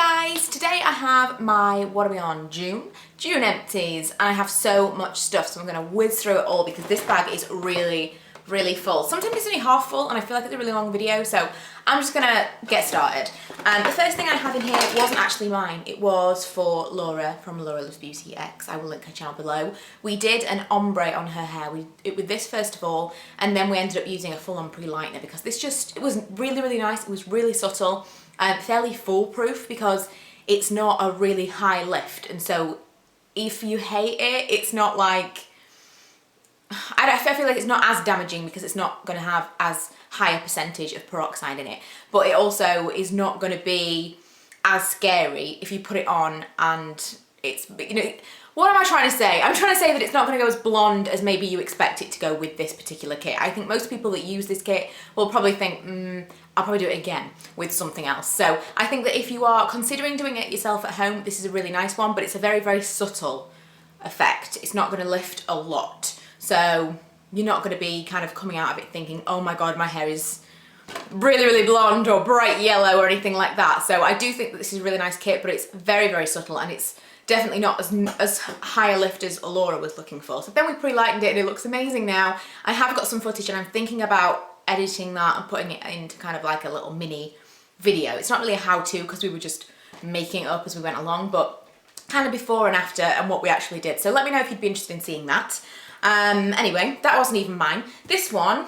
guys, today I have my, what are we on, June empties, and I have so much stuff, so I'm going to whiz through it all because this bag is really full. Sometimes it's only half full and I feel like it's a really long video, so I'm just going to get started. The first thing I have in here wasn't actually mine, it was for Laura from Laura Loves Beauty X. I will link her channel below. We did an ombre on her hair with this first of all, and then we ended up using a full-on pre-lightener because this just, it was really nice, it was really subtle. Fairly foolproof because it's not a really high lift, and so if you hate it, it's not like, I feel like it's not as damaging because it's not going to have as high a percentage of peroxide in it, but it also is not going to be as scary if you put it on and it's, you know, what am I trying to say? I'm trying to say that it's not going to go as blonde as maybe you expect it to go with this particular kit. I think most people that use this kit will probably think, I'll probably do it again with something else. So I think that if you are considering doing it yourself at home, this is a really nice one, but it's a very subtle effect. It's not going to lift a lot. So you're not going to be kind of coming out of it thinking, oh my God, my hair is really blonde or bright yellow or anything like that. So I do think that this is a really nice kit, but it's very subtle, and it's definitely not as high a lift as Laura was looking for. So then we pre-lightened it and it looks amazing now. I have got some footage and I'm thinking about editing that and putting it into kind of like a little mini video. It's not really a how-to because we were just making it up as we went along, but kind of before and after and what we actually did. So let me know if you'd be interested in seeing that. Anyway, that wasn't even mine. This one,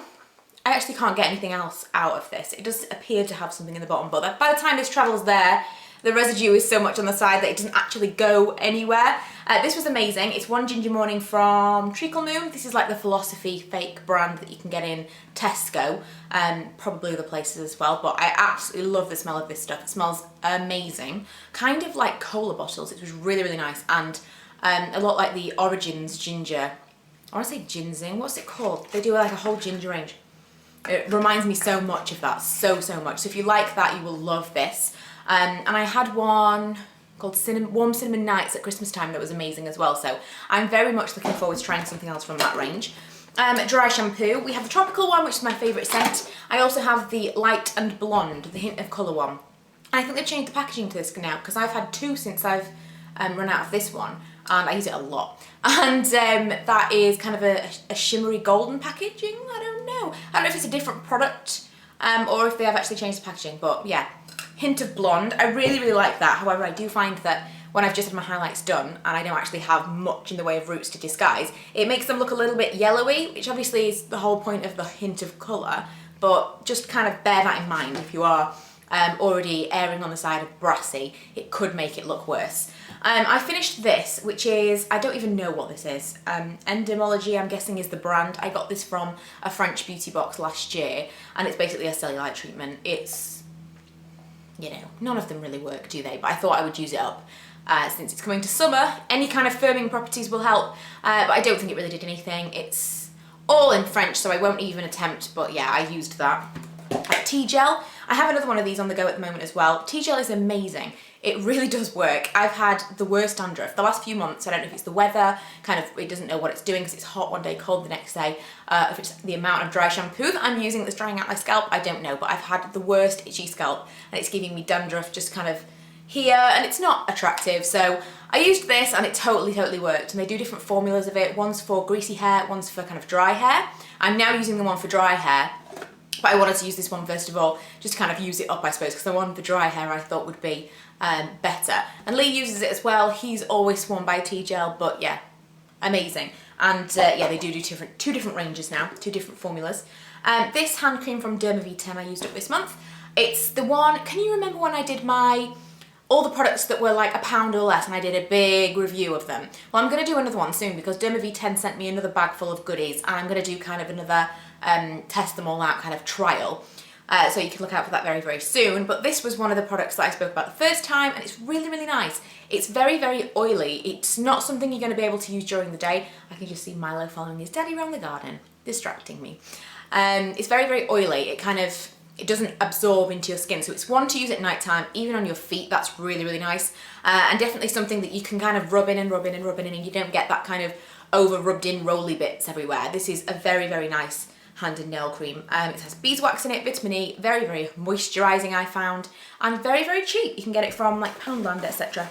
I actually can't get anything else out of this. It does appear to have something in the bottom, but by the time this travels there, the residue is so much on the side that it doesn't actually go anywhere. This was amazing. It's One Ginger Morning from Treacle Moon. This is like the Philosophy fake brand that you can get in Tesco, probably other places as well, but I absolutely love the smell of this stuff. It smells amazing. Kind of like cola bottles. It was really nice, and a lot like the Origins ginger. I want to say ginseng. What's it called? They do like a whole ginger range. It reminds me so much of that, so much. So if you like that, you will love this. And I had one called Warm Cinnamon Nights at Christmas time that was amazing as well. So I'm very much looking forward to trying something else from that range. Dry shampoo. We have the tropical one, which is my favourite scent. I also have the light and blonde, the hint of colour one. I think they've changed the packaging to this now because I've had two since I've run out of this one. And I use it a lot. And that is kind of a shimmery golden packaging. I don't know if it's a different product or if they have actually changed the packaging, but yeah. Hint of blonde. I really like that. However, I do find that when I've just had my highlights done and I don't actually have much in the way of roots to disguise, it makes them look a little bit yellowy, which obviously is the whole point of the hint of colour, but just kind of bear that in mind if you are already erring on the side of brassy. It could make it look worse. I finished this, which is, I don't even know what this is. Endemology, I'm guessing, is the brand. I got this from a French beauty box last year, and it's basically a cellulite treatment. It's, you know, none of them really work, do they? But I thought I would use it up. Since it's coming to summer, any kind of firming properties will help, but I don't think it really did anything. It's all in French, so I won't even attempt, but yeah, I used that. Tea gel. I have another one of these on the go at the moment as well. Tea gel is amazing. It really does work. I've had the worst dandruff the last few months. I don't know if it's the weather, kind of, it doesn't know what it's doing because it's hot one day, cold the next day. If it's the amount of dry shampoo that I'm using that's drying out my scalp, I don't know, but I've had the worst itchy scalp and it's giving me dandruff just kind of here, and it's not attractive. So I used this and it totally worked, and they do different formulas of it. One's for greasy hair, one's for kind of dry hair. I'm now using the one for dry hair, but I wanted to use this one first of all, just to kind of use it up, I suppose, because the one for dry hair I thought would be better. And Lee uses it as well. He's always sworn by tea gel, but yeah, amazing. And yeah, they do two different ranges now, two different formulas. This hand cream from Dermavita, I used up this month. It's the one, can you remember when I did all the products that were like £1 or less and I did a big review of them? Well, I'm going to do another one soon because Dermavita sent me another bag full of goodies, and I'm going to do kind of another test them all out kind of trial. So you can look out for that very soon. But this was one of the products that I spoke about the first time, and it's really nice. It's very oily. It's not something you're going to be able to use during the day. I can just see Milo following his daddy around the garden, distracting me. It's very oily. It doesn't absorb into your skin, so it's one to use at night time, even on your feet. That's really nice, and definitely something that you can kind of rub in, and you don't get that kind of over rubbed in rolly bits everywhere. This is a very nice hand and nail cream. It has beeswax in it, vitamin E, very, very moisturising I found, and very, very cheap. You can get it from like Poundland, etc.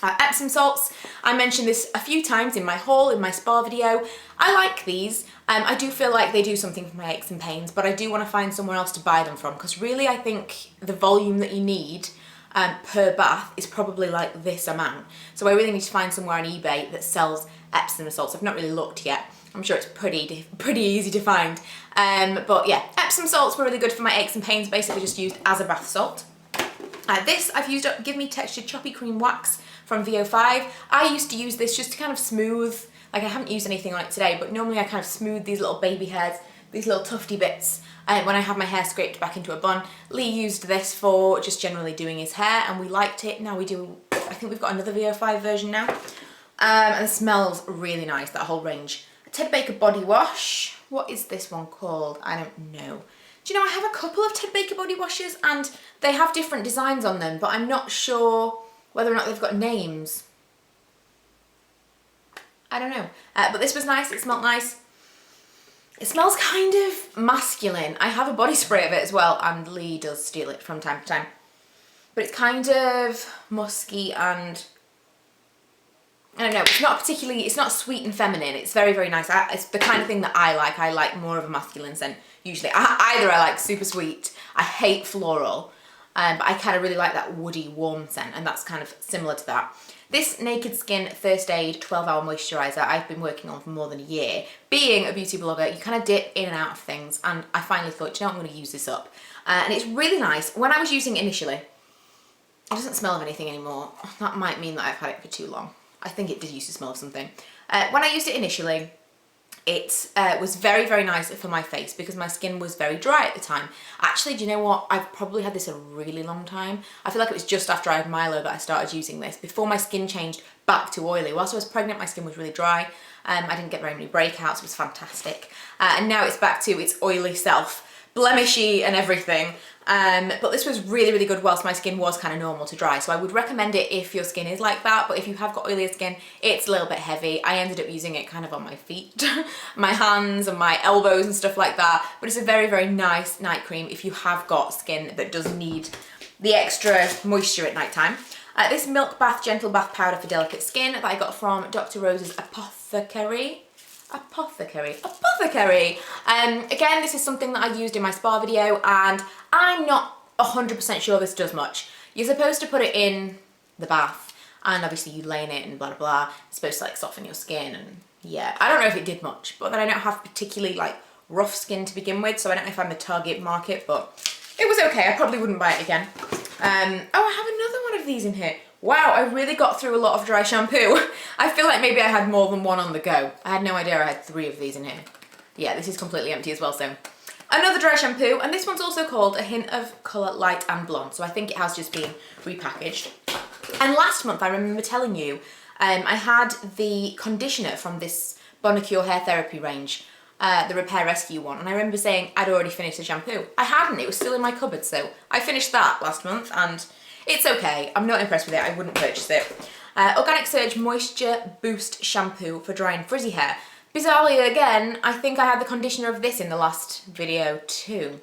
Epsom salts, I mentioned this a few times in my haul, in my spa video. I like these. I do feel like they do something for my aches and pains, but I do want to find somewhere else to buy them from, because really I think the volume that you need per bath is probably like this amount. So I really need to find somewhere on eBay that sells Epsom salts. I've not really looked yet. I'm sure it's pretty easy to find. But yeah, Epsom salts were really good for my aches and pains, basically just used as a bath salt. This I've used up Give Me Textured Choppy Cream Wax from VO5. I used to use this just to kind of smooth, like I haven't used anything on it today, but normally I kind of smooth these little baby hairs, these little tufty bits, when I have my hair scraped back into a bun. Lee used this for just generally doing his hair, and we liked it. Now we do, I think we've got another VO5 version now. And it smells really nice, that whole range. Ted Baker body wash. What is this one called? I don't know. Do you know, I have a couple of Ted Baker body washes and they have different designs on them, but I'm not sure whether or not they've got names. I don't know. But this was nice, it smelled nice. It smells kind of masculine. I have a body spray of it as well, and Lee does steal it from time to time. But it's kind of musky and, I don't know, it's not sweet and feminine. It's very, very nice. It's the kind of thing that I like. I like more of a masculine scent, usually. Either I like super sweet, I hate floral, but I kind of really like that woody, warm scent, and that's kind of similar to that. This Naked Skin First Aid 12-hour moisturiser I've been working on for more than a year. Being a beauty blogger, you kind of dip in and out of things, and I finally thought, you know, I'm going to use this up. And it's really nice. When I was using it initially, it doesn't smell of anything anymore. That might mean that I've had it for too long. I think it did used to smell of something. When I used it initially, it was very, very nice for my face because my skin was very dry at the time. Actually, do you know what? I've probably had this a really long time. I feel like it was just after I had Milo that I started using this, before my skin changed back to oily. Whilst I was pregnant, my skin was really dry. I didn't get very many breakouts. It was fantastic. And now it's back to its oily self, blemishy and everything. But this was really, really good whilst my skin was kind of normal to dry. So I would recommend it if your skin is like that, but if you have got oilier skin, it's a little bit heavy. I ended up using it kind of on my feet, my hands and my elbows and stuff like that. But it's a very, very nice night cream if you have got skin that does need the extra moisture at night time. This Milk Bath Gentle Bath Powder for delicate skin that I got from Dr. Rose's Apothecary. Again, this is something that I used in my spa video, and I'm not 100% sure this does much. You're supposed to put it in the bath, and obviously you lay in it and blah, blah, blah. It's supposed to like soften your skin, and yeah. I don't know if it did much, but then I don't have particularly like rough skin to begin with, so I don't know if I'm the target market, but it was okay. I probably wouldn't buy it again. Oh, I have another one of these in here. Wow, I really got through a lot of dry shampoo. I feel like maybe I had more than one on the go. I had no idea I had 3 of these in here. Yeah, this is completely empty as well, so. Another dry shampoo, and this one's also called A Hint of Colour Light and Blonde, so I think it has just been repackaged. And last month, I remember telling you, I had the conditioner from this Bonacure hair therapy range, the Repair Rescue one, and I remember saying I'd already finished the shampoo. I hadn't, it was still in my cupboard, so I finished that last month, and it's okay. I'm not impressed with it. I wouldn't purchase it. Organic Surge Moisture Boost Shampoo for dry and frizzy hair. Bizarrely, again, I think I had the conditioner of this in the last video too.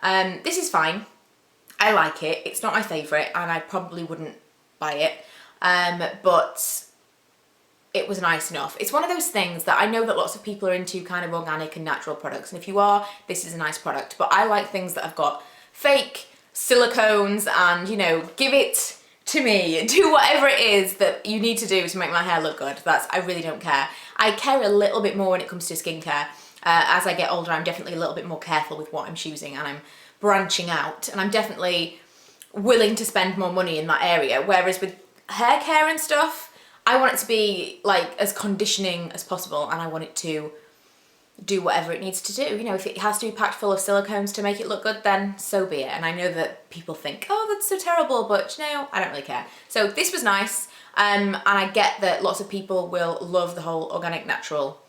This is fine. I like it. It's not my favourite, and I probably wouldn't buy it. But it was nice enough. It's one of those things that I know that lots of people are into kind of organic and natural products, and if you are, this is a nice product. But I like things that have got fake silicones and, you know, give it to me. Do whatever it is that you need to do to make my hair look good. I really don't care. I care a little bit more when it comes to skincare. As I get older, I'm definitely a little bit more careful with what I'm choosing, and I'm branching out, and I'm definitely willing to spend more money in that area. Whereas with hair care and stuff, I want it to be like as conditioning as possible, and I want it to do whatever it needs to do. You know, if it has to be packed full of silicones to make it look good, then so be it. And I know that people think, oh, that's so terrible, but you know, I don't really care. So this was nice, and I get that lots of people will love the whole organic natural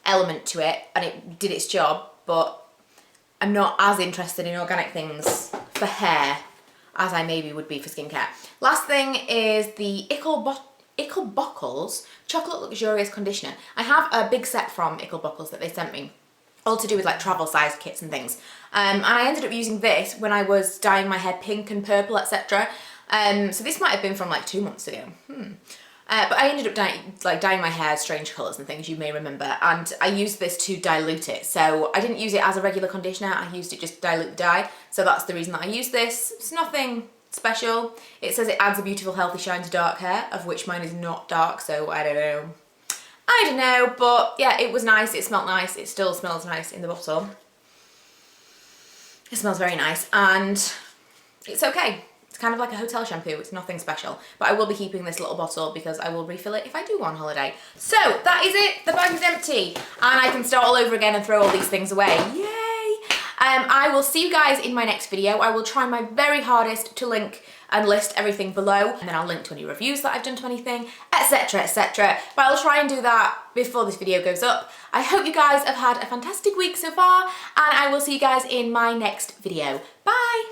element to it, and it did its job, but I'm not as interested in organic things for hair as I maybe would be for skincare. Last thing is the Ickle Bockles Chocolate Luxurious Conditioner. I have a big set from Ickle Bockles that they sent me. all to do with like travel size kits and things. And I ended up using this when I was dyeing my hair pink and purple, etc. So this might have been from like 2 months ago. But I ended up dyeing my hair strange colours and things, you may remember, and I used this to dilute it. So I didn't use it as a regular conditioner, I used it just to dilute the dye. So that's the reason that I used this. It's nothing special. It says it adds a beautiful healthy shine to dark hair, of which mine is not dark, so I don't know. I don't know, but yeah, it was nice, it smelled nice, it still smells nice in the bottle. It smells very nice, and it's okay. It's kind of like a hotel shampoo, it's nothing special. But I will be keeping this little bottle because I will refill it if I do go on holiday. So, that is it, the bag is empty. And I can start all over again and throw all these things away, yay! I will see you guys in my next video. I will try my very hardest to link and list everything below, and then I'll link to any reviews that I've done to anything, etc, etc. But I'll try and do that before this video goes up. I hope you guys have had a fantastic week so far, and I will see you guys in my next video. Bye!